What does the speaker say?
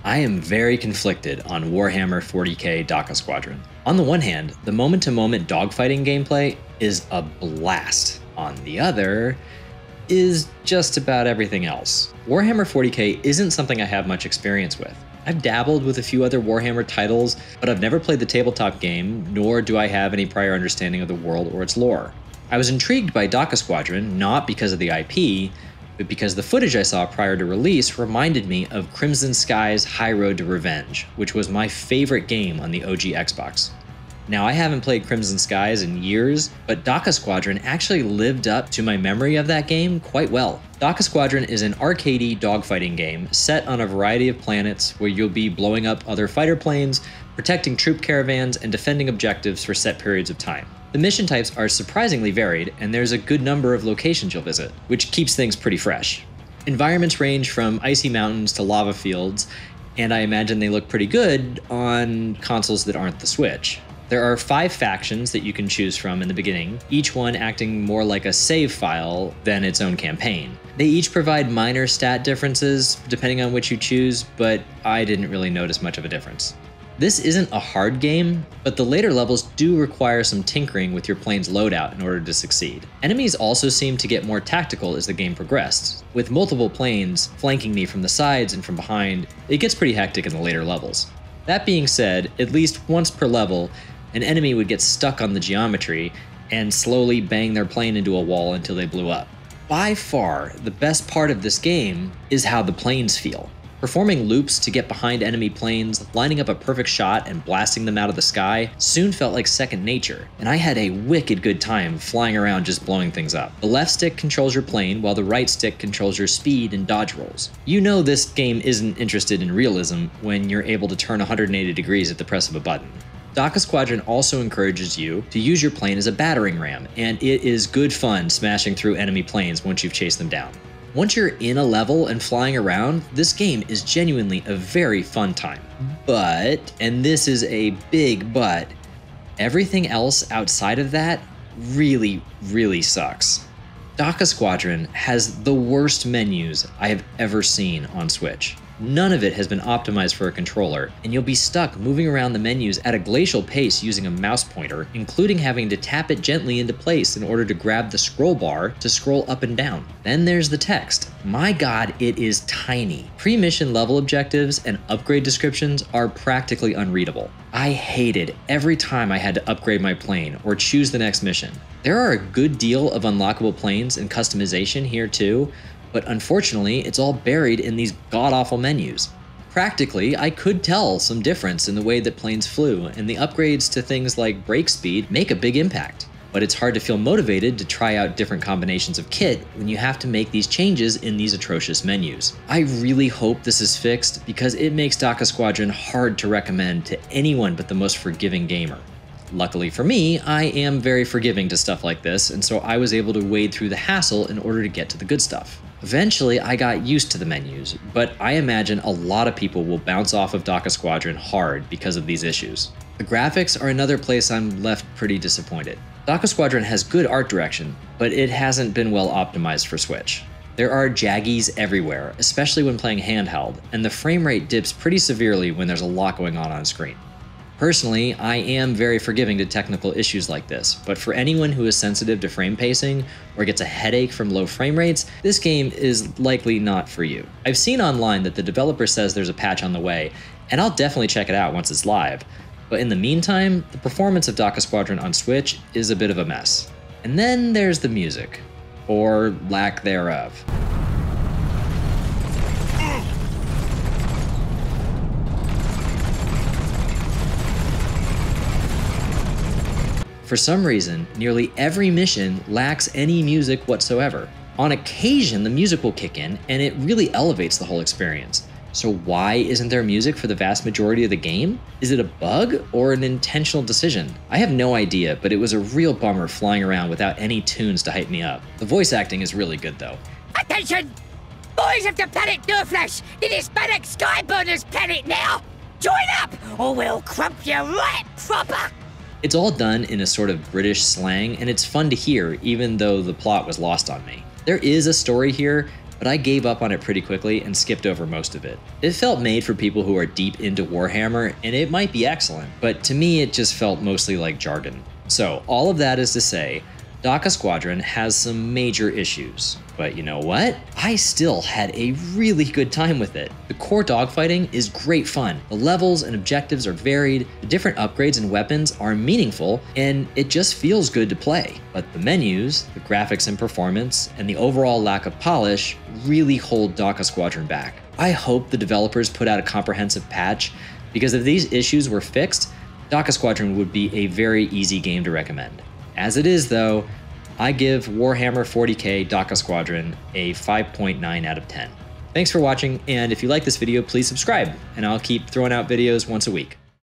I am very conflicted on Warhammer 40k Dakka Squadron. On the one hand, the moment-to-moment dogfighting gameplay is a blast. On the other, is just about everything else. Warhammer 40k isn't something I have much experience with. I've dabbled with a few other Warhammer titles, but I've never played the tabletop game, nor do I have any prior understanding of the world or its lore. I was intrigued by Dakka Squadron, not because of the IP, but because the footage I saw prior to release reminded me of Crimson Sky's High Road to Revenge, which was my favorite game on the OG Xbox. Now, I haven't played Crimson Skies in years, but Dakka Squadron actually lived up to my memory of that game quite well. Dakka Squadron is an arcadey dogfighting game set on a variety of planets where you'll be blowing up other fighter planes, protecting troop caravans, and defending objectives for set periods of time. The mission types are surprisingly varied, and there's a good number of locations you'll visit, which keeps things pretty fresh. Environments range from icy mountains to lava fields, and I imagine they look pretty good on consoles that aren't the Switch. There are 5 factions that you can choose from in the beginning, each one acting more like a save file than its own campaign. They each provide minor stat differences depending on which you choose, but I didn't really notice much of a difference. This isn't a hard game, but the later levels do require some tinkering with your plane's loadout in order to succeed. Enemies also seem to get more tactical as the game progressed. With multiple planes flanking me from the sides and from behind, it gets pretty hectic in the later levels. That being said, at least once per level, an enemy would get stuck on the geometry and slowly bang their plane into a wall until they blew up. By far, the best part of this game is how the planes feel. Performing loops to get behind enemy planes, lining up a perfect shot and blasting them out of the sky soon felt like second nature, and I had a wicked good time flying around just blowing things up. The left stick controls your plane, while the right stick controls your speed and dodge rolls. You know this game isn't interested in realism when you're able to turn 180 degrees at the press of a button. Dakka Squadron also encourages you to use your plane as a battering ram, and it is good fun smashing through enemy planes once you've chased them down. Once you're in a level and flying around, this game is genuinely a very fun time. But, and this is a big but, everything else outside of that really sucks. Dakka Squadron has the worst menus I have ever seen on Switch. None of it has been optimized for a controller, and you'll be stuck moving around the menus at a glacial pace using a mouse pointer, including having to tap it gently into place in order to grab the scroll bar to scroll up and down. Then there's the text. My god, it is tiny. Pre-mission level objectives and upgrade descriptions are practically unreadable. I hated every time I had to upgrade my plane or choose the next mission. There are a good deal of unlockable planes and customization here too, but unfortunately, it's all buried in these god-awful menus. Practically, I could tell some difference in the way that planes flew, and the upgrades to things like brake speed make a big impact. But it's hard to feel motivated to try out different combinations of kit when you have to make these changes in these atrocious menus. I really hope this is fixed because it makes Dakka Squadron hard to recommend to anyone but the most forgiving gamer. Luckily for me, I am very forgiving to stuff like this, and so I was able to wade through the hassle in order to get to the good stuff. Eventually, I got used to the menus, but I imagine a lot of people will bounce off of Dakka Squadron hard because of these issues. The graphics are another place I'm left pretty disappointed. Dakka Squadron has good art direction, but it hasn't been well optimized for Switch. There are jaggies everywhere, especially when playing handheld, and the frame rate dips pretty severely when there's a lot going on screen. Personally, I am very forgiving to technical issues like this, but for anyone who is sensitive to frame pacing or gets a headache from low frame rates, this game is likely not for you. I've seen online that the developer says there's a patch on the way, and I'll definitely check it out once it's live, but in the meantime, the performance of Dakka Squadron on Switch is a bit of a mess. And then there's the music, or lack thereof. For some reason, nearly every mission lacks any music whatsoever. On occasion, the music will kick in, and it really elevates the whole experience. So why isn't there music for the vast majority of the game? Is it a bug or an intentional decision? I have no idea, but it was a real bummer flying around without any tunes to hype me up. The voice acting is really good though. Attention! Boys of the planet Durflesh, the Hispanic Skyburner's planet now! Join up, or we'll crump you right proper! It's all done in a sort of British slang, and it's fun to hear, even though the plot was lost on me. There is a story here, but I gave up on it pretty quickly and skipped over most of it. It felt made for people who are deep into Warhammer, and it might be excellent, but to me it just felt mostly like jargon. So all of that is to say, Dakka Squadron has some major issues, but you know what? I still had a really good time with it. The core dogfighting is great fun. The levels and objectives are varied, the different upgrades and weapons are meaningful, and it just feels good to play. But the menus, the graphics and performance, and the overall lack of polish really hold Dakka Squadron back. I hope the developers put out a comprehensive patch, because if these issues were fixed, Dakka Squadron would be a very easy game to recommend. As it is though, I give Warhammer 40k Dakka Squadron a 5.9 out of 10. Thanks for watching, and if you like this video, please subscribe, and I'll keep throwing out videos once a week.